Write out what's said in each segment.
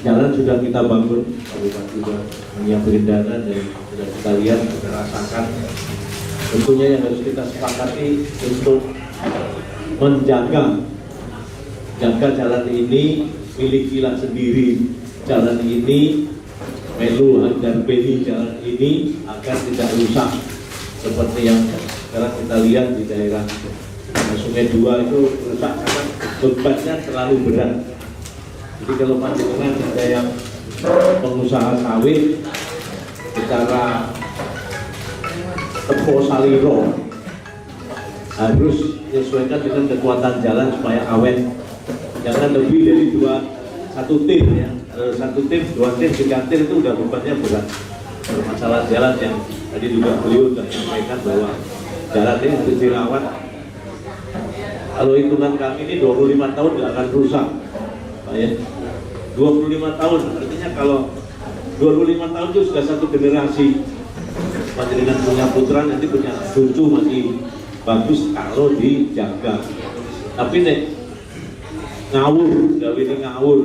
Jalan sudah kita bangun, Kabupaten juga menyiapkan dana dan sudah kita lihat, kita rasakan. Tentunya yang harus kita sepakati untuk menjaga jalan ini milik kita sendiri, jalan ini melu dan beni jalan ini agar tidak rusak seperti yang sekarang kita lihat di daerah Sungai Dua itu rusak karena bebannya terlalu berat. Jadi kalau panjenengan ada yang pengusaha sawit secara tepo saliro harus menyesuaikan dengan kekuatan jalan supaya awet. Jangan lebih dari satu tim ya, satu tim, dua tim, tiga tim itu udah bebannya berat. Masalah jalan yang tadi juga beliau sudah sampaikan bahwa jalan ini harus dirawat. Kalau hitungan kami ini 25 tahun nggak akan rusak, Pak ya. 25 tahun, artinya kalau 25 tahun itu sudah satu generasi. Panjenengan punya putra, nanti punya cucu masih bagus kalau dijaga. Tapi nek ngawur, gawe ini ngawur.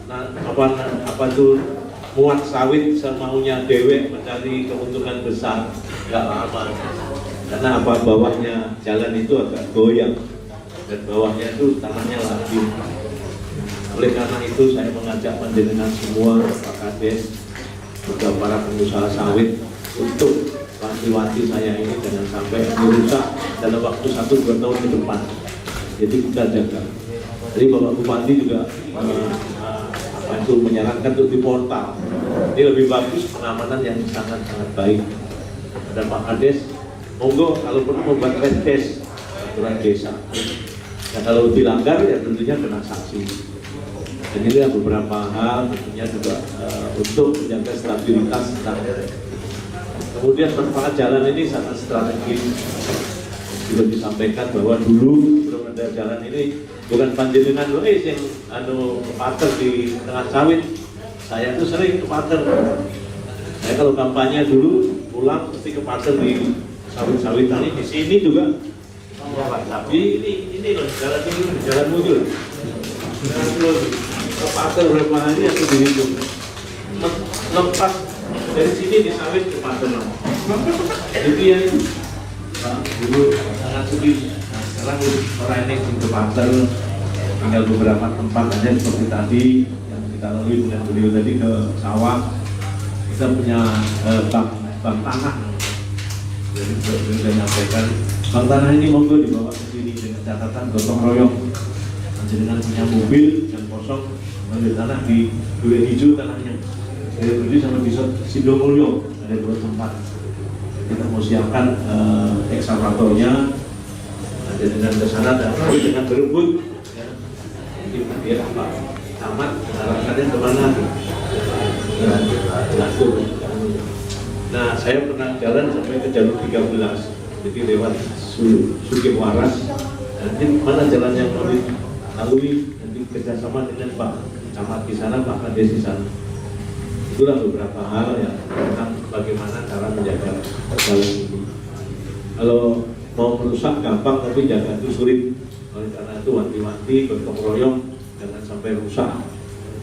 Nah, apa tuh muat sawit semaunya dewek mencari keuntungan besar, nggak lama. Karena apa bawahnya jalan itu agak goyang dan bawahnya itu tanahnya lagi. Oleh karena itu saya mengajak panjenengan semua Pak Kades, juga para pengusaha sawit untuk wanti-wanti saya ini jangan sampai merusak dalam waktu 1-2 tahun ke depan. Jadi kita jaga. Jadi Bapak Bupati juga menyarankan untuk di portal. Ini lebih bagus, pengamanan yang sangat-sangat baik. Dan Pak Kades, monggo kalau perlu membuat tes aturan desa. Dan kalau dilanggar ya tentunya kena sanksi. Dan ini beberapa hal tentunya juga untuk menjaga stabilitas. Kemudian manfaat jalan ini sangat strategis. Juga disampaikan bahwa dulu sebelum ada jalan ini bukan panjenengan yang kepater di tengah sawit. Saya tuh sering kepater. Saya kalau kampanye dulu pulang pasti kepater di sawit-sawitan ini. Di sini juga. Tapi ini loh jalan mundur. Kepater berapa hari atau dihitung lepas dari sini di sawit ke pater. Jadi yang dulu sangat sulit. Sekarang orang ini ke pater tinggal beberapa tempat aja seperti tadi yang kita lalui dengan beliau tadi ke sawah. Kita punya bank tanah. Jadi beliau sudah menyampaikan bank tanah ini monggo dibawa ke sini dengan catatan gotong royong. Dengan punya mobil yang kosong ambil tanah di Duren Hijau tanahnya berdiri sama di Sidomulyo ada 2 tempat. Kita mau siapkan eksavatornya dengan ke sana dan dengan berebut ya. Dia Pak Camat arahkannya kemana nah saya pernah jalan sampai ke jalur 13 jadi lewat Sukiwaras nanti mana jalan yang mau lalui nanti kerjasama dengan Pak Camat di sana, Pak Kades di sana. Itulah beberapa hal yang tentang bagaimana cara menjaga jalan ini. Kalau mau merusak gampang, tapi jaga itu sulit. Oleh karena itu wanti-wanti, gotong royong, jangan sampai rusak.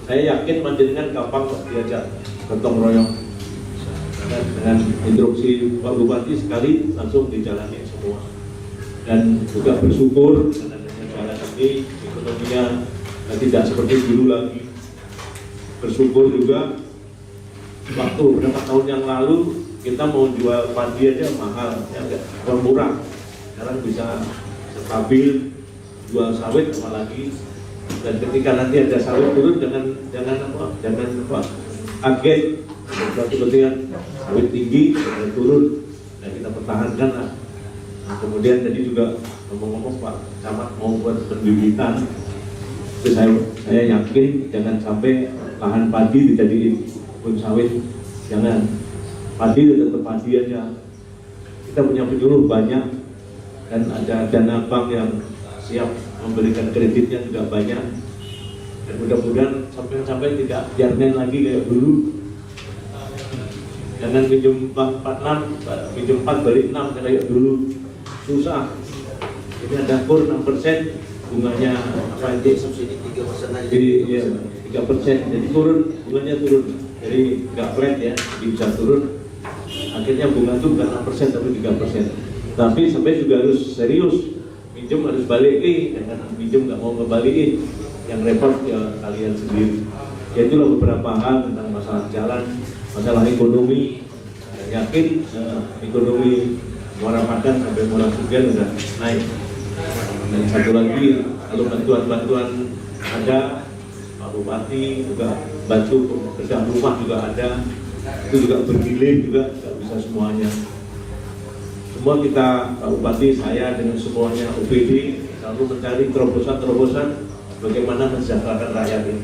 Saya yakin panjenengan gampang kok diajak gotong royong. Karena dengan instruksi Pak Bupati sekali langsung dijalani semua. Dan juga bersyukur dengan jalan ini ekonominya tidak seperti dulu lagi. Bersyukur juga waktu beberapa tahun yang lalu kita mau jual padi aja mahal, ya enggak murah. Sekarang bisa stabil jual sawit apalagi. Dan ketika nanti ada sawit turun jangan kaget. Berarti kemudian sawit tinggi turun dan kita pertahankan lah. Nah, kemudian tadi juga ngomong-ngomong Pak Camat mau buat pembibitan. Terus saya yakin jangan sampai lahan padi dijadiin kebun sawit, jangan. Padi tetap padi aja. Kita punya penyuluh banyak dan ada dana bank yang siap memberikan kreditnya juga banyak. Dan mudah-mudahan sampai tidak jarnen lagi kayak dulu. Jangan pinjam 46, pinjam 4 balik 6 kayak dulu, susah. Ini ada kur 6%, bunganya apa itu? Subsidi 3% aja. Jadi ya 3%, jadi turun, bunganya turun. Jadi nggak flat ya, jadi bisa turun. Akhirnya bunga itu bukan 6% tapi 3%. Tapi sampai juga harus serius, pinjam harus balikin, jangan pinjam nggak mau ngebalikin. Yang repot ya kalian sendiri. Ya itulah beberapa hal tentang masalah jalan, masalah ekonomi. Saya yakin ekonomi Muara Padang sampai Muara Sugian sudah naik. Dan satu lagi, kalau bantuan-bantuan ada, Pak Bupati juga bantu pekerjaan rumah juga ada, itu juga bergilir juga, nggak bisa semuanya. Semua kita, Pak Bupati, saya dengan semuanya UPD selalu mencari terobosan-terobosan bagaimana mensejahterakan rakyat ini.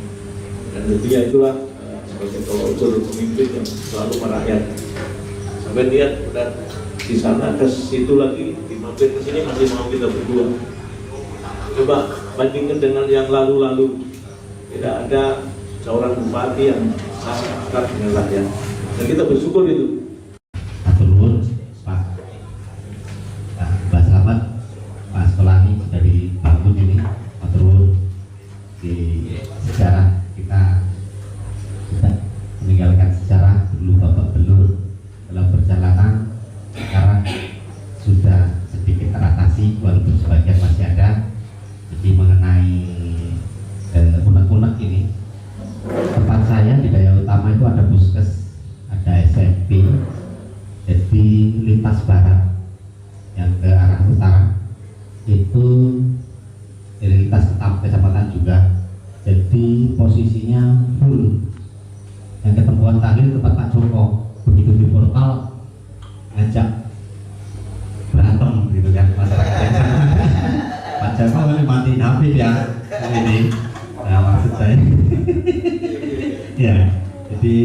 Dan tentunya itulah sebagai tolak ukur pemimpin yang selalu merakyat. Sampai lihat udah di sana ke situ lagi, dimampir ke sini masih mau kita berdua. Coba bandingkan dengan yang lalu-lalu, tidak ada seorang bupati yang dekat dengan rakyat. Dan kita bersyukur itu. Atur Pak Selamat, Pak Sekolani dari Bangun ini, atur di sejarah kita sudah meninggalkan sejarah dulu Bapak Belur dalam perjalanan, sekarang sudah sedikit teratasi walaupun sebagian masih ada. Jadi mengenai unek-unek ini, tempat saya di Daya Utama itu ada puskes, ada SMP, jadi lintas barat yang ke arah utara itu lintas kecamatan juga, jadi posisinya full. Yang ketemuan terakhir tempat Pak Joko, begitu di portal ngajak berantem gitu kan masyarakatnya. Pak Joko ini mati habis ya ini. Nah maksud saya ya, jadi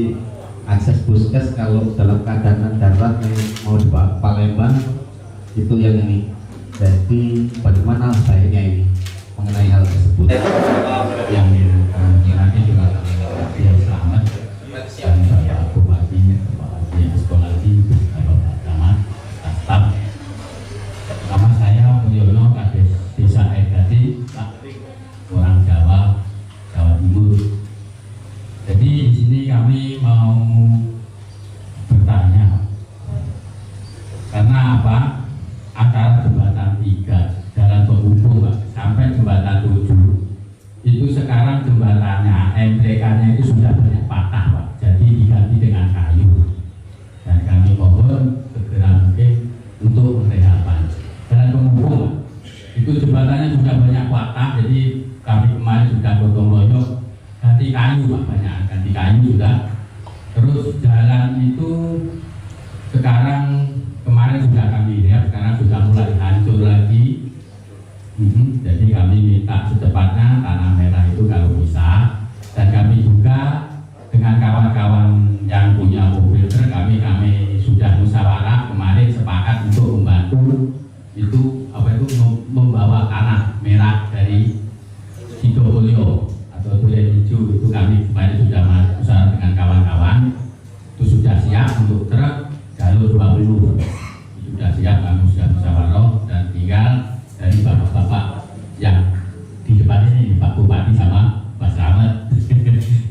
akses puskes kalau dalam keadaan darurat yang mau dibawa Palembang itu yang ini. Jadi bagaimana baiknya ini mengenai hal tersebut? Yang nanti juga yang selamat dan Bapak Bupati, Bapak Sekolani, Bapak Camat, staf. Nama saya Mulyono, Kades Desa Airgati, orang Jawa, Jawa Timur. Jadi di sini kami mau bertanya, karena apa? Antara jembatan 3 jalan penghubung Pak, sampai jembatan 7 itu sekarang jembatannya MTK-nya itu sudah banyak patah Pak, jadi diganti dengan kayu. Dan kami mohon segera mungkin untuk penrehaban jalan penghubung Pak. Itu jembatannya sudah banyak patah, jadi kami kemarin sudah gotong royong ganti kayu Pak, banyak ganti kayu sudah. Terus jalan itu sekarang kemarin sudah kami lihat, sekarang sudah mulai hancur lagi. Jadi kami minta secepatnya tanah merah itu kalau bisa, dan kami juga dengan kawan-kawan yang punya mobil truk, kami sudah musyawarah kemarin sepakat untuk membantu itu apa itu membawa tanah merah dari Sidoholyo atau Duren Hijau. Itu kami kemarin sudah musyawarah dengan kawan-kawan, itu sudah siap untuk truk jalur 20 sudah siap, kami sudah musyawarah, dan tinggal dari bapak-bapak yang di depan ini, Pak Bupati sama Pak Selamat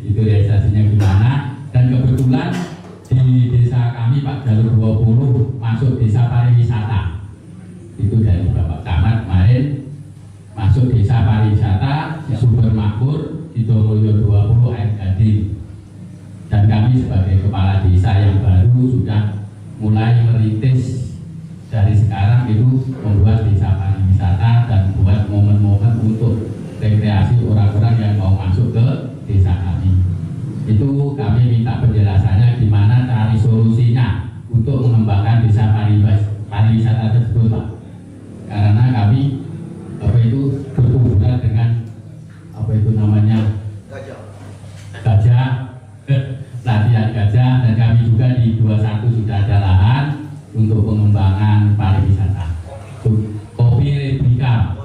itu realisasinya gimana. Dan kebetulan di desa kami Pak jalur 20 masuk desa pariwisata, itu dari Bapak Camat kemarin masuk desa pariwisata di Sumber Makmur di Sidoholyo 20 Air Gading. Dan kami sebagai kepala desa yang baru sudah mulai merintis dari sekarang itu membuat desa pariwisata dan buat momen-momen untuk rekreasi orang-orang yang mau masuk ke desa kami. Itu kami minta penjelasannya gimana cari solusinya untuk mengembangkan desa pariwisata tersebut Pak. Karena kami apa itu berhubungan dengan apa itu namanya gajah, latihan gajah, dan kami juga di 21 sudah ada lahan untuk pengembangan pariwisata. Kopi Replika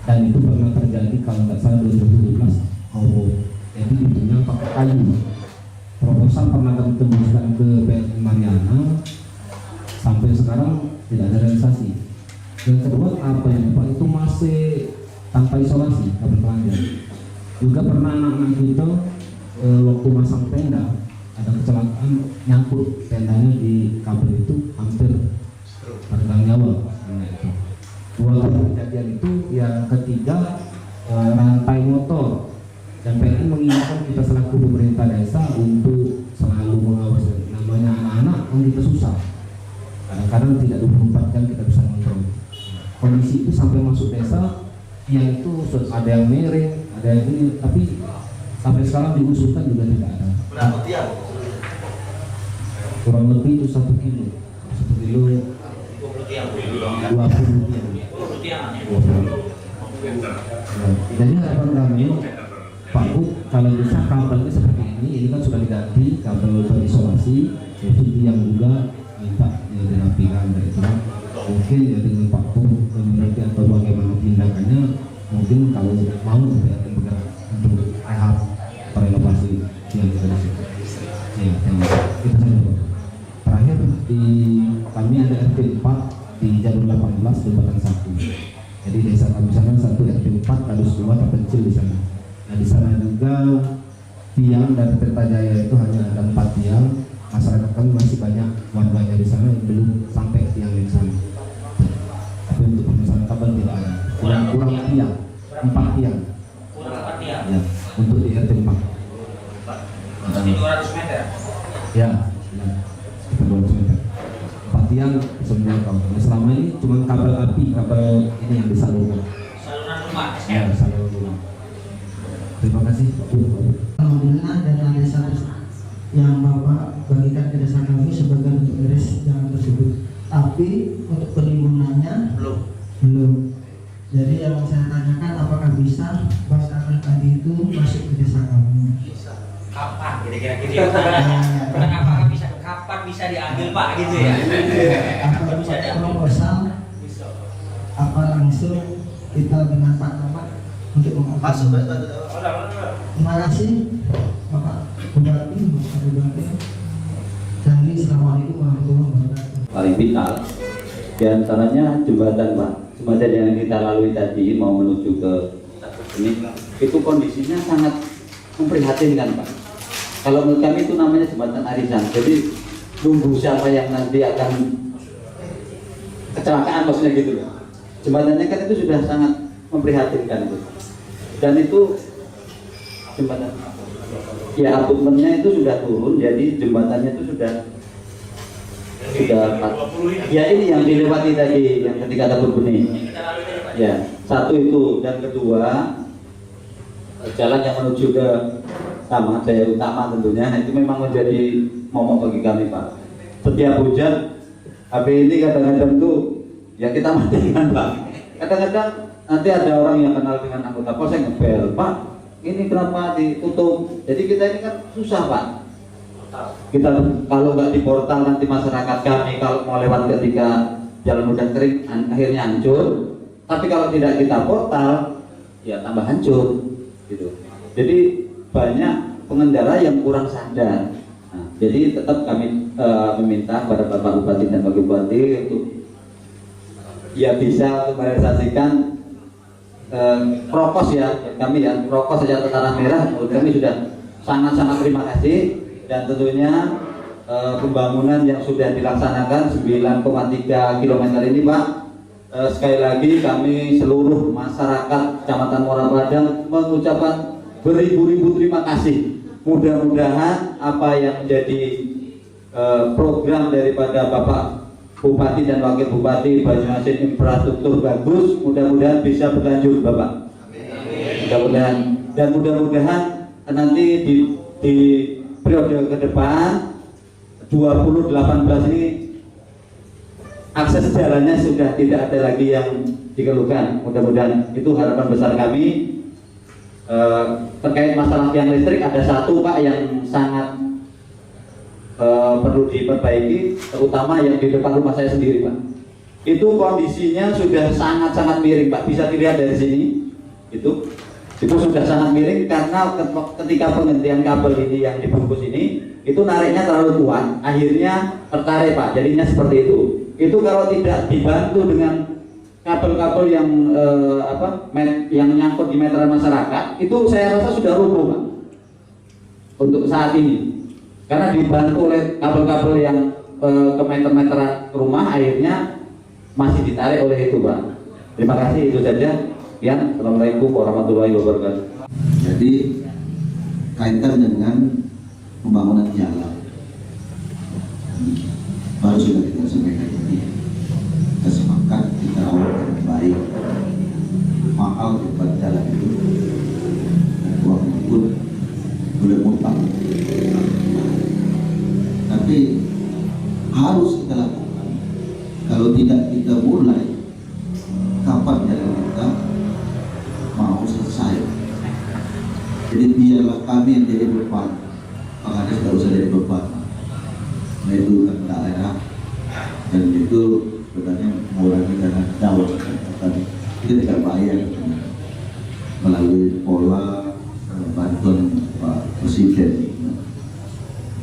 dan itu pernah terjadi kalau nggak salah 2017 jadi ditunya pakai kayu. Proposal pernah kami tembuskan ke PLN Mariana, sampai sekarang tidak ada realisasi. Yang kedua apa yang Pak itu masih tanpa isolasi kabel pelanggan. Juga pernah anak-anak kita waktu masang tenda ada kecelakaan, nyangkut tendanya di kabel itu, hampir meregang nyawa. Dua kali kejadian itu. Yang ketiga rantai motor, dan PLN mengingatkan kita selaku pemerintah desa untuk selalu mengawasi. Namanya anak-anak kan kita susah, kadang-kadang tidak 24 jam kita bisa kontrol. Kondisi itu sampai masuk desa, yang itu ada yang miring, ada yang ini, tapi sampai sekarang diusulkan juga tidak ada. Berapa tiang? Kurang lebih itu 1 kilo, 1 kilo 20 tiang. 20 tiang. 20 tiang. Jadi harapan kami, Pak Bu, kalau bisa kabelnya seperti ini kan sudah diganti kabel terisolasi, itu yang juga minta dirapikan dari itu. Mungkin ya dengan Pak Bu nanti atau bagaimana tindakannya, mungkin kalau mau ya bergerak untuk rehab renovasi yang kita di situ. Ya, itu saja Pak. Terakhir kami ada RT 4 di jalur 18 Jembatan 1. Jadi desa kami sana 1 RT 4 Kadus 2 terpencil di sana. Nah di sana juga tiang dari Kertajaya itu hanya ada 4 tiang. Masyarakat kami masih banyak warganya di sana yang belum sampai tiang di sana. Tapi untuk pemasangan kabel tidak ada. Kurang tiang, 4 tiang. Kurang 4 tiang. Ya, untuk di RT 4. Berarti 200 meter. Ya, sekitar 200 meter. 4 tiang sebenarnya kau. Selama ini cuma kabel api, kabel ini yang disalurkan. Saluran rumah. Ya, saluran rumah. Terima kasih Pak Bu. Alhamdulillah dari analisa yang Bapak bagikan ke desa kami sebagai bentuk beres jalan tersebut. Tapi untuk perimbunannya belum. Jadi yang saya tanyakan apakah bisa bangunan tadi itu masuk ke desa kami? Kapan kira-kira gitu? Apakah bisa kapan bisa diambil Pak gitu ya? Apa bisa proposal? Apa langsung kita dengan Pak Ahmad untuk Masuk. Terima kasih Bapak Bupati, Bapak Bupati. Jadi assalamualaikum warahmatullahi wabarakatuh. Paling vital diantaranya jembatan Pak, jembatan yang kita lalui tadi mau menuju ke ini itu kondisinya sangat memprihatinkan Pak. Kalau menurut kami itu namanya jembatan arisan, jadi nunggu siapa yang nanti akan kecelakaan maksudnya gitu loh. Jembatannya kan itu sudah sangat memprihatinkan itu, dan itu jembatan ya abutmennya itu sudah turun, jadi jembatannya itu sudah ya ini yang dilewati tadi yang ketika tabur benih ya, satu itu, dan kedua jalan yang menuju ke sama Jaya Utama tentunya itu memang menjadi momok bagi kami Pak. Setiap hujan HP ini kadang-kadang tuh ya kita matikan Pak. Kadang-kadang nanti ada orang yang kenal dengan anggota polsek ngebel, Pak ini kenapa ditutup, jadi kita ini kan susah Pak. Kita kalau nggak di portal nanti masyarakat kami kalau mau lewat ketika jalan udah kering akhirnya hancur, tapi kalau tidak kita portal ya tambah hancur gitu. Jadi banyak pengendara yang kurang sadar. Nah, jadi tetap kami meminta kepada Bapak Bupati dan Wakil Bupati untuk ya bisa merealisasikan prokos ya kami ya, prokos saja tentara merah kami sudah sangat-sangat terima kasih. Dan tentunya pembangunan yang sudah dilaksanakan 9,3 km ini Pak, sekali lagi kami seluruh masyarakat Kecamatan Muara Padang mengucapkan beribu-ribu terima kasih. Mudah-mudahan apa yang menjadi program daripada Bapak Bupati dan Wakil Bupati Banyuasin infrastruktur bagus, mudah-mudahan bisa berlanjut Bapak. Mudah-mudahan, dan mudah-mudahan nanti di periode ke depan 2018 ini akses jalannya sudah tidak ada lagi yang dikeluhkan. Mudah-mudahan itu harapan besar kami. Terkait masalah tiang listrik ada satu Pak yang sangat perlu diperbaiki, terutama yang di depan rumah saya sendiri Pak. itu kondisinya sudah sangat-sangat miring, Pak. Bisa dilihat dari sini. Itu sudah sangat miring karena ketika penghentian kabel ini yang dibungkus ini, itu nariknya terlalu kuat, akhirnya tertarik, Pak. Jadinya seperti itu. Itu kalau tidak dibantu dengan kabel-kabel yang yang nyangkut di meteran masyarakat, itu saya rasa sudah rubuh, Pak. Untuk saat ini, karena dibantu oleh kabel-kabel yang ke meter-meteran rumah, akhirnya masih ditarik oleh itu, Pak. Terima kasih, itu saja. Sekian. Assalamualaikum warahmatullahi wabarakatuh. Jadi kaitan dengan pembangunan jalan, baru sudah kita sampaikan ini, kita sepakat kita awal baik, mahal tempat jalan itu, uangnya pun boleh mutang, tapi harus kita lakukan. Kalau tidak kita mulai, kapan jalan kita mau selesai? Jadi biarlah kami yang jadi beban, makanya tidak usah jadi beban. Nah itu kan daerah, dan itu sebenarnya mengurangi dana jauh. Kita tidak bayar melalui pola bantuan Pak Presiden.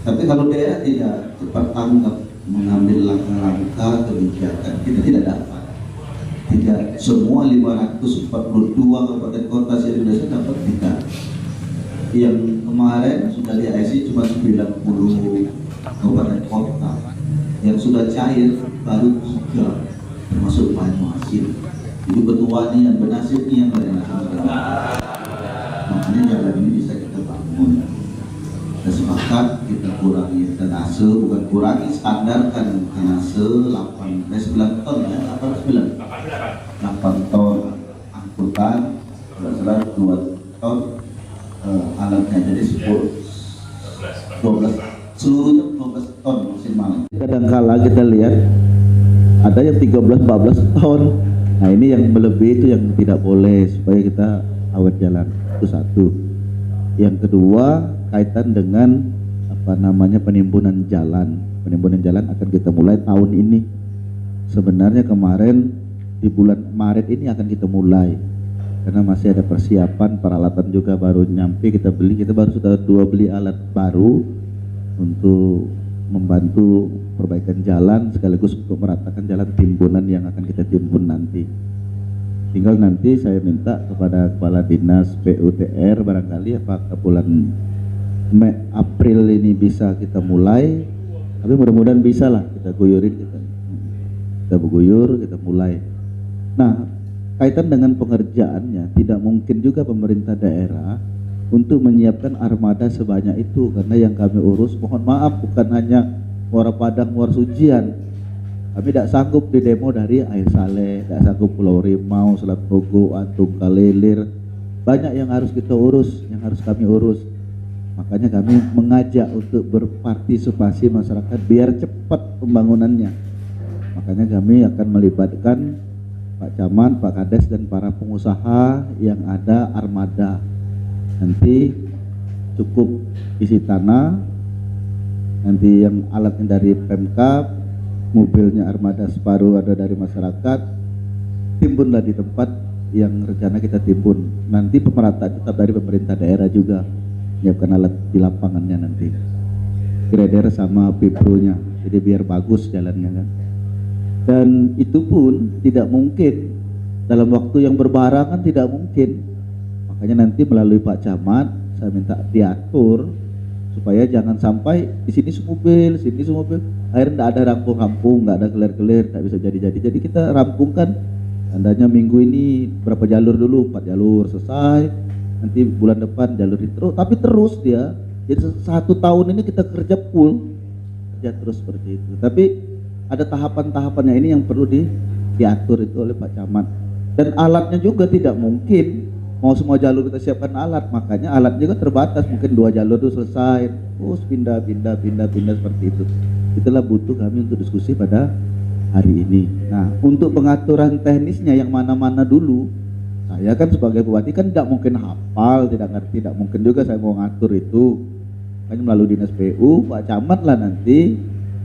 Tapi kalau daerah tidak cepat tanggap mengambil langkah-langkah kebijakan, kita tidak dapat. Tidak semua 542 kabupaten kota se-Indonesia dapat tidak. Yang kemarin sudah di IC cuma 90 kabupaten kota. Yang sudah cair baru 3, termasuk Banyuasin. Itu ketua nih yang bernasib nih yang dari nasional. Makanya jalan ini bisa kita bangun. Kita sepakat kita kurangi tenase, bukan kurangi, standarkan tenase 9 ton ya, 8 ton angkutan, salah 2 ton alatnya, jadi 12 seluruhnya 12 ton maksimal. Kadangkala kita lihat ada yang 13-14 ton. Nah ini yang melebihi itu yang tidak boleh, supaya kita awet jalan. Itu satu. Yang kedua kaitan dengan penimbunan jalan. Penimbunan jalan akan kita mulai tahun ini. Sebenarnya kemarin di bulan Maret ini akan kita mulai, karena masih ada persiapan, peralatan juga baru nyampe, kita baru sudah beli alat baru untuk membantu perbaikan jalan sekaligus untuk meratakan jalan timbunan yang akan kita timbun nanti. Tinggal nanti saya minta kepada Kepala Dinas PUTR, barangkali apakah bulan Mei April ini bisa kita mulai, tapi mudah-mudahan bisa lah, kita guyurin, kita berguyur, kita mulai. Nah kaitan dengan pengerjaannya, tidak mungkin juga pemerintah daerah untuk menyiapkan armada sebanyak itu, karena yang kami urus, mohon maaf, bukan hanya Muara Padang, Muara Sujian. Kami tidak sanggup di demo dari Air Saleh, tidak sanggup Pulau Rimau, Selat Pogo, Antung, Kalilir. Banyak yang harus kita urus, yang harus kami urus. Makanya kami mengajak untuk berpartisipasi masyarakat biar cepat pembangunannya. Makanya kami akan melibatkan Pak Camat, Pak Kades, dan para pengusaha yang ada armada. Nanti cukup isi tanah, nanti yang alatnya dari Pemkab, mobilnya armada separuh ada dari masyarakat, timbunlah di tempat yang rencana kita timbun. Nanti pemerataan tetap dari pemerintah daerah juga, menyiapkan alat di lapangannya nanti, grader sama piprunya, jadi biar bagus jalannya kan. Dan itu pun tidak mungkin dalam waktu yang berbarengan, tidak mungkin. Makanya nanti melalui Pak Camat saya minta diatur supaya jangan sampai di sini semobil, akhirnya tidak ada rampung-rampung, nggak ada kelir-kelir, tidak bisa jadi. Jadi kita rampungkan, tandanya minggu ini berapa jalur dulu, 4 jalur selesai, nanti bulan depan jalur itu, tapi terus dia. Jadi 1 tahun ini kita kerja full, kerja terus seperti itu. Tapi ada tahapan-tahapannya ini yang perlu diatur itu oleh Pak Camat. Dan alatnya juga tidak mungkin mau semua jalur kita siapkan alat, makanya alatnya juga terbatas, mungkin 2 jalur itu selesai, terus pindah seperti itu. Itulah butuh kami untuk diskusi pada hari ini. Nah, untuk pengaturan teknisnya yang mana-mana dulu, saya kan sebagai bupati kan tidak mungkin hafal, tidak ngerti, tidak mungkin juga saya mau ngatur itu. Makanya melalui Dinas PU, Pak Camat lah nanti,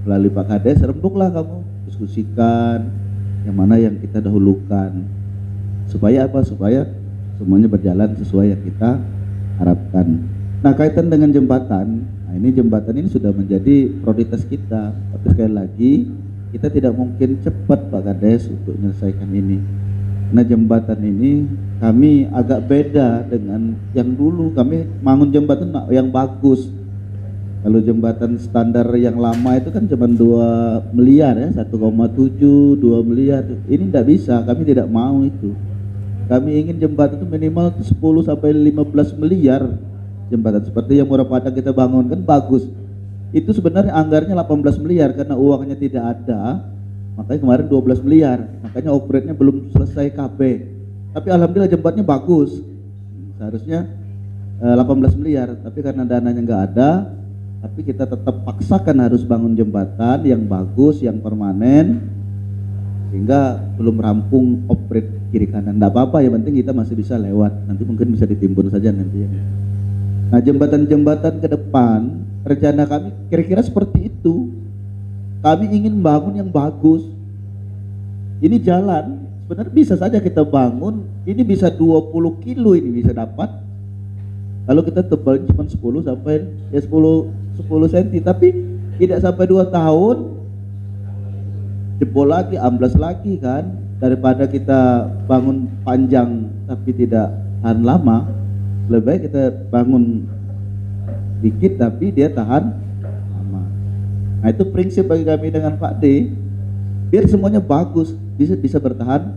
melalui Pak Kades, rembuklah kamu diskusikan yang mana yang kita dahulukan. Supaya apa? Supaya semuanya berjalan sesuai yang kita harapkan. Nah, kaitan dengan jembatan, ini jembatan ini sudah menjadi prioritas kita. Tapi sekali lagi, kita tidak mungkin cepat Pak Kades untuk menyelesaikan ini. Nah, jembatan ini kami agak beda dengan yang dulu. Kami bangun jembatan yang bagus. Kalau jembatan standar yang lama itu kan cuma 2 miliar ya, 1,7, 2 miliar. Ini tidak bisa, kami tidak mau itu. Kami ingin jembatan itu minimal 10 sampai 15 miliar. Jembatan seperti yang Muara Padang kita bangun kan bagus. Itu sebenarnya anggarannya 18 miliar karena uangnya tidak ada. Makanya kemarin 12 miliar. Makanya operate-nya belum selesai KB. Tapi alhamdulillah jembatannya bagus. Seharusnya 18 miliar, tapi karena dananya nggak ada, tapi kita tetap paksakan harus bangun jembatan yang bagus, yang permanen, sehingga belum rampung operate kiri kanan. Nggak apa-apa, yang penting kita masih bisa lewat. Nanti mungkin bisa ditimbun saja nanti ya. Nah, jembatan-jembatan ke depan, rencana kami kira-kira seperti itu. Kami ingin bangun yang bagus. Ini jalan, sebenarnya bisa saja kita bangun, ini bisa 20 kilo ini bisa dapat. Kalau kita tebalnya cuma 10 sampai ya 10 cm, tapi tidak sampai 2 tahun jebol lagi, amblas lagi kan. Daripada kita bangun panjang tapi tidak tahan lama, lebih baik kita bangun dikit tapi dia tahan lama. Nah, itu prinsip bagi kami dengan Pak D, biar semuanya bagus, bisa bertahan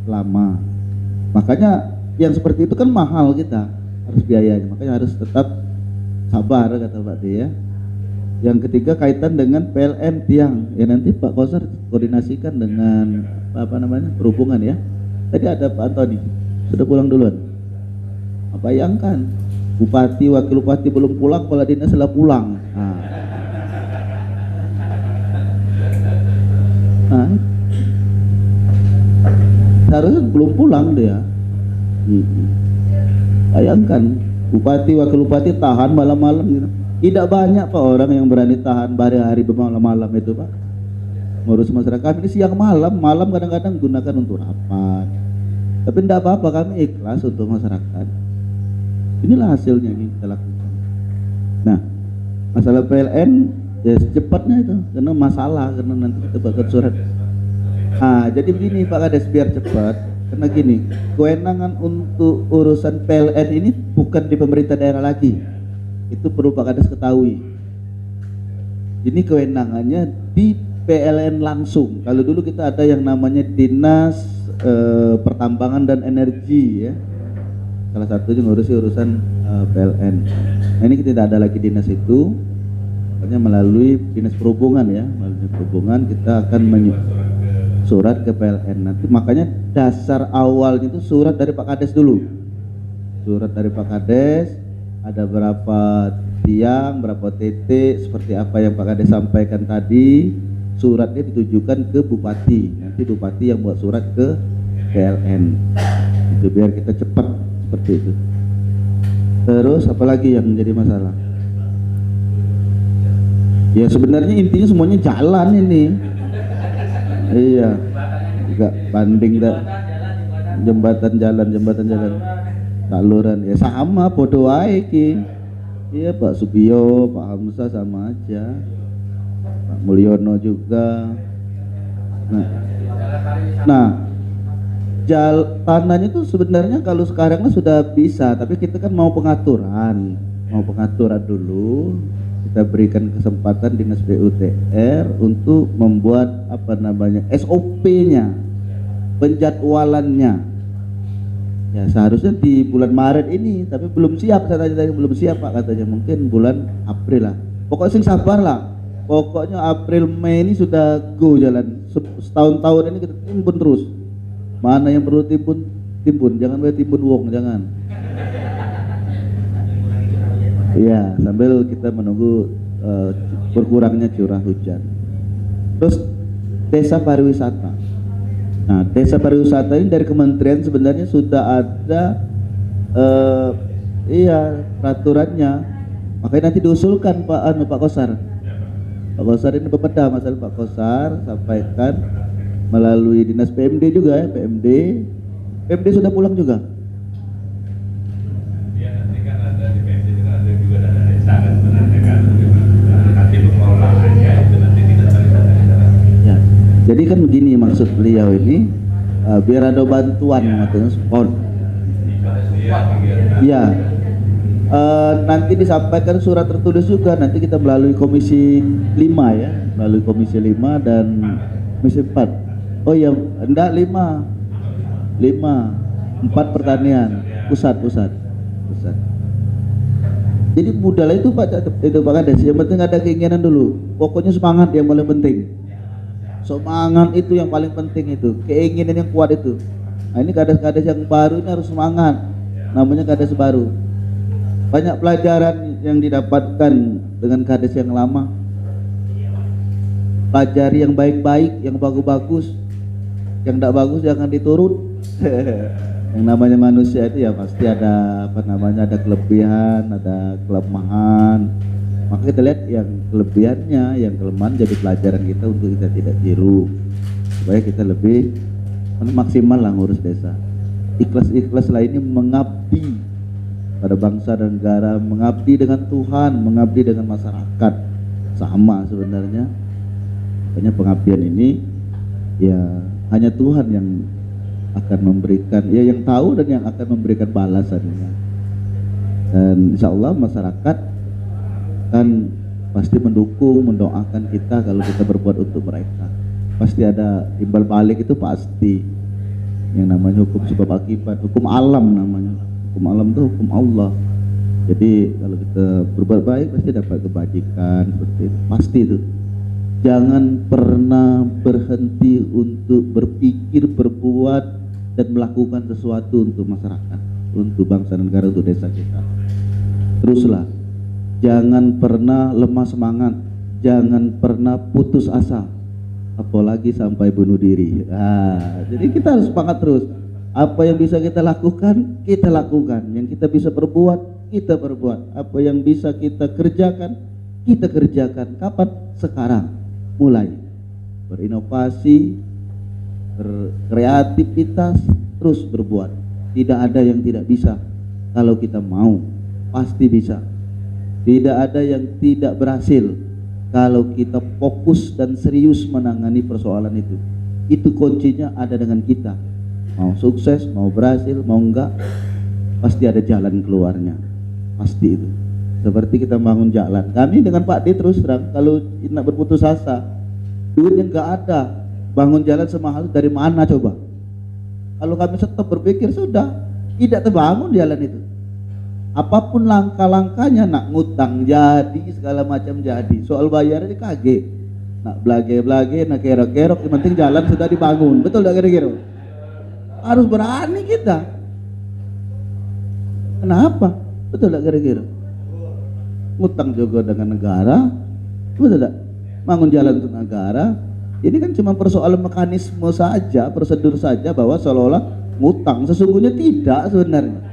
lama. Makanya yang seperti itu kan mahal, kita harus biayanya, makanya harus tetap sabar kata Pak D ya. Yang ketiga kaitan dengan PLN tiang ya, nanti Pak Kosar koordinasikan dengan apa namanya perhubungan ya. Tadi ada Pak Antoni sudah pulang duluan. Bayangkan bupati, wakil bupati belum pulang, kepala dinas sudah pulang. Nah, seharusnya belum pulang dia. Bayangkan bupati, wakil bupati tahan malam-malam gitu. Tidak banyak Pak orang yang berani tahan hari-hari bermalam-malam itu Pak. Ngurus masyarakat ini siang malam kadang-kadang gunakan untuk rapat. Tapi tidak apa-apa, kami ikhlas untuk masyarakat. Inilah hasilnya yang kita lakukan. Nah, masalah PLN ya secepatnya itu, karena masalah, karena nanti kita bakal surat. Nah, jadi begini Pak Kades biar cepat. Karena gini, kewenangan untuk urusan PLN ini bukan di pemerintah daerah lagi. Itu perlu Pak Kades ketahui. Ini kewenangannya di PLN langsung. Kalau dulu kita ada yang namanya Dinas Pertambangan dan Energi ya. Salah satunya ngurusi urusan PLN. Nah, ini kita tidak ada lagi dinas itu. Makanya melalui Dinas Perhubungan ya, melalui Perhubungan kita akan surat ke PLN. Nanti makanya dasar awalnya itu surat dari Pak Kades dulu. Surat dari Pak Kades, ada berapa tiang, berapa titik, seperti apa yang Pak Kades sampaikan tadi. Suratnya ditujukan ke bupati. Nanti bupati yang buat surat ke PLN. Itu biar kita cepat seperti itu. Terus apalagi yang menjadi masalah? Ya sebenarnya intinya semuanya jalan ini. Iya. Juga banding dah. Jembatan jalan. Saluran ya sama bodoh wae iki. Iya Pak Subiyo, Pak Hamzah sama aja. Pak Mulyono juga. Nah, tanahnya itu sebenarnya kalau sekarang sudah bisa, tapi kita kan mau pengaturan dulu. Kita berikan kesempatan Dinas PUTR untuk membuat apa namanya SOP-nya, penjadwalannya. Ya seharusnya di bulan Maret ini, tapi belum siap katanya, belum siap Pak katanya, mungkin bulan April lah. Pokoknya sing sabar lah. Pokoknya April Mei ini sudah go jalan. Setahun-tahun ini kita timbun terus. Mana yang perlu timbun, jangan boleh timbun wong, jangan. Iya, sambil kita menunggu berkurangnya curah hujan. Terus desa pariwisata. Nah, desa pariwisata ini dari kementerian sebenarnya sudah ada peraturannya. Makanya nanti diusulkan Pak Kosar. Pak Kosar ini pemeda masalah Pak Kosar sampaikan melalui dinas PMD juga ya, PMD sudah pulang juga. Ya nanti kan ada di PMD juga dana desa kan sebenarnya kan nanti pengelolaannya itu nanti tidak dari dana desa. Ya, jadi kan begini maksud beliau ini, biar ada bantuan maksudnya support. Ya, nanti disampaikan surat tertulis juga, nanti kita melalui komisi 5 ya, melalui komisi 5 dan komisi 4. Oh ya, enggak 5, 4 pertanian, pusat. Jadi budaya itu Pak Kades, yang penting ada keinginan dulu. Pokoknya semangat yang paling penting. Semangat itu yang paling penting itu, keinginan yang kuat itu. Nah ini kades-kades yang baru ini harus semangat, namanya kades baru. Banyak pelajaran yang didapatkan dengan kades yang lama. Pelajari yang baik-baik, yang bagus-bagus. Yang tidak bagus jangan diturut. Yang namanya manusia itu ya pasti ada ada kelebihan, ada kelemahan. Maka kita lihat yang kelebihannya, yang kelemahan jadi pelajaran kita untuk kita tidak tiru, supaya kita lebih maksimal lah ngurus desa. Ikhlas lainnya mengabdi pada bangsa dan negara, mengabdi dengan Tuhan, mengabdi dengan masyarakat, sama sebenarnya. Makanya pengabdian ini ya hanya Tuhan yang akan memberikan, ya yang tahu dan yang akan memberikan balasannya. Dan insya Allah masyarakat kan pasti mendukung, mendoakan kita kalau kita berbuat untuk mereka. Pasti ada timbal balik, itu pasti. Yang namanya hukum sebab akibat, hukum alam namanya. Hukum alam itu hukum Allah. Jadi kalau kita berbuat baik pasti dapat kebajikan, seperti itu. Pasti itu. Jangan pernah berhenti untuk berpikir, berbuat dan melakukan sesuatu untuk masyarakat, untuk bangsa dan negara, untuk desa kita. Teruslah. Jangan pernah lemah semangat, jangan pernah putus asa, apalagi sampai bunuh diri. Jadi kita harus semangat terus. Apa yang bisa kita lakukan, kita lakukan. Yang kita bisa perbuat, kita perbuat. Apa yang bisa kita kerjakan, kita kerjakan. Kapan? Sekarang. Mulai berinovasi, berkreativitas, terus berbuat. Tidak ada yang tidak bisa. Kalau kita mau, pasti bisa. Tidak ada yang tidak berhasil kalau kita fokus dan serius menangani persoalan itu. Itu kuncinya ada dengan kita. Mau sukses, mau berhasil, mau enggak, pasti ada jalan keluarnya. Pasti itu. Seperti kita bangun jalan. Kami dengan Pak D terus terang, kalau nak berputus asa, duitnya enggak ada, bangun jalan semahal dari mana coba? Kalau kami stop berpikir, sudah tidak terbangun jalan itu. Apapun langkah-langkahnya, nak ngutang jadi, segala macam jadi. Soal bayarnya kaget, nak belage-belage, nak kerok-kerok, yang penting jalan sudah dibangun. Betul tak kira-kira? Harus berani kita. Kenapa? Betul tak kira-kira? Ngutang juga dengan negara, betul tak? Bangun jalan untuk negara. Ini kan cuma persoalan mekanisme saja, prosedur saja, bahwa seolah-olah ngutang. Sesungguhnya tidak sebenarnya.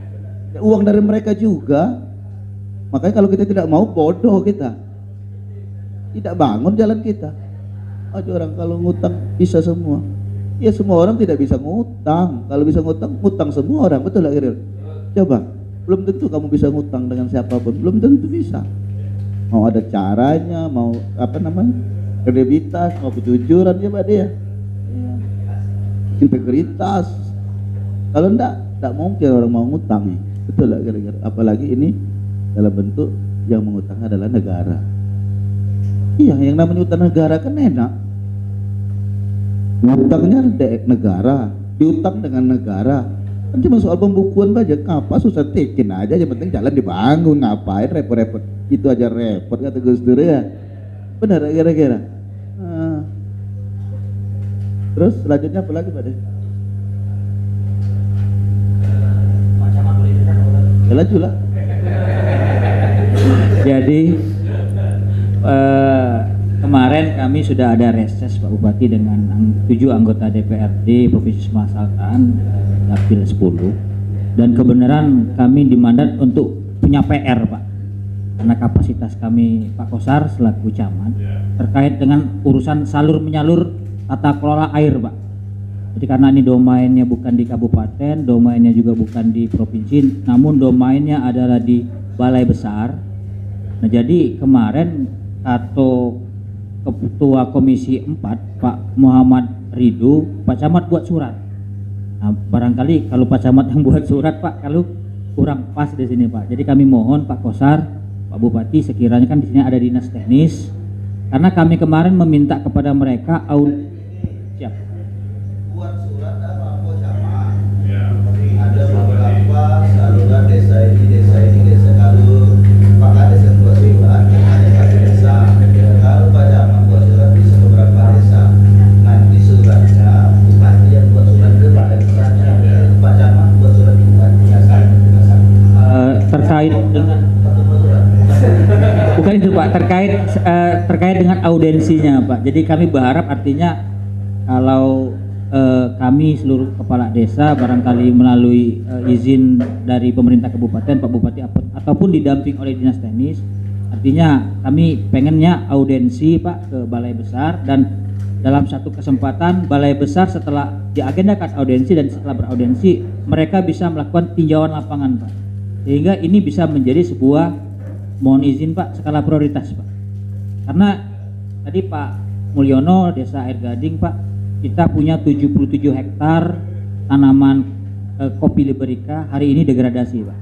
Uang dari mereka juga. Makanya kalau kita tidak mau, bodoh kita, tidak bangun jalan kita. Aja orang kalau ngutang bisa semua. Ya semua orang tidak bisa ngutang. Kalau bisa ngutang, ngutang semua orang. Betul lah kira. Coba, belum tentu kamu bisa ngutang dengan siapapun. Belum tentu bisa. Mau ada caranya, mau apa namanya, kredibilitas, mau kejujuran ya Pak dia. Integritas. Kalau enggak mungkin orang mau ngutang nih. Betul lah kira-kira. Apalagi ini dalam bentuk yang mengutang adalah negara. Iya, yang namanya utang negara kan enak. Ngutangnya negara, diutang dengan negara. Kan cuma soal pembukuan saja. Apa susah, tekin aja, yang penting jalan dibangun. Ngapain repot-repot? Itu aja repot kata Gus Dur ya. Benar kira-kira. Terus selanjutnya apa lagi Pak De? Ya lanjutlah. Jadi kemarin kami sudah ada reses Pak Bupati dengan 7 anggota DPRD Provinsi Sumatera Selatan, Dapil 10, dan kebenaran kami dimandat untuk punya PR Pak, karena kapasitas kami Pak Kosar selaku camat terkait dengan urusan salur menyalur tata kelola air Pak. Jadi karena ini domainnya bukan di kabupaten, domainnya juga bukan di provinsi, namun domainnya adalah di Balai Besar. Nah, jadi kemarin atau Ketua Komisi 4 Pak Muhammad Ridho, Pak Camat buat surat. Nah, barangkali kalau Pak Camat yang buat surat Pak, kalau kurang pas di sini Pak. Jadi kami mohon Pak Kosar, Pak Bupati, sekiranya kan di sini ada dinas teknis, karena kami kemarin meminta kepada mereka siap. Buat surat apa Camat? Ada beberapa saluran desa ini kalau Pak Kades yang buat surat hanya satu desa. Kalau Pak Camat buat surat bisa beberapa desa. Nanti suratnya bupati yang buat surat ke Balai Besarnya. Pak Camat buat surat ke bupati. Terkait dengan bukan itu Pak, terkait dengan audensinya Pak. Jadi kami berharap artinya kalau kami seluruh kepala desa barangkali melalui izin dari pemerintah kabupaten, Pak Bupati ataupun didamping oleh dinas teknis, artinya kami pengennya audensi Pak ke Balai Besar, dan dalam satu kesempatan Balai Besar setelah diagendakan audensi dan setelah beraudensi mereka bisa melakukan tinjauan lapangan Pak, sehingga ini bisa menjadi sebuah, mohon izin Pak, skala prioritas Pak. Karena tadi Pak Mulyono Desa Air Gading Pak, kita punya 77 hektar tanaman kopi Liberica hari ini degradasi Pak.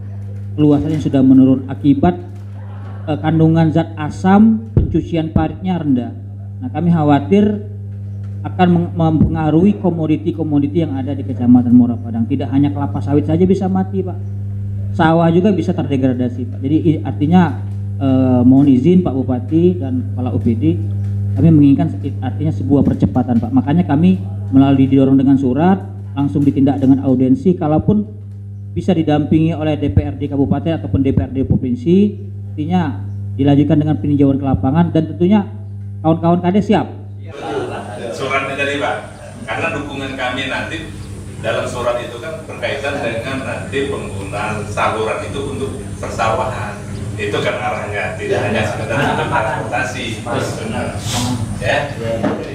Luasannya sudah menurun akibat kandungan zat asam, pencucian paritnya rendah. Nah, kami khawatir akan mempengaruhi komoditi-komoditi yang ada di Kecamatan Muara Padang. Tidak hanya kelapa sawit saja bisa mati Pak, sawah juga bisa terdegradasi Pak. Jadi artinya mohon izin Pak Bupati dan Kepala UPD, kami menginginkan artinya sebuah percepatan Pak. Makanya kami melalui didorong dengan surat, langsung ditindak dengan audensi, kalaupun bisa didampingi oleh DPRD Kabupaten ataupun DPRD Provinsi, artinya dilanjutkan dengan peninjauan ke lapangan, dan tentunya kawan-kawan Kades siap. Suratnya tadi Pak, karena dukungan kami nanti dalam surat itu kan berkaitan dengan nanti penggunaan saluran itu untuk persawahan. Itu kan arahnya, tidak hanya sekedar untuk transportasi. Ya, jadi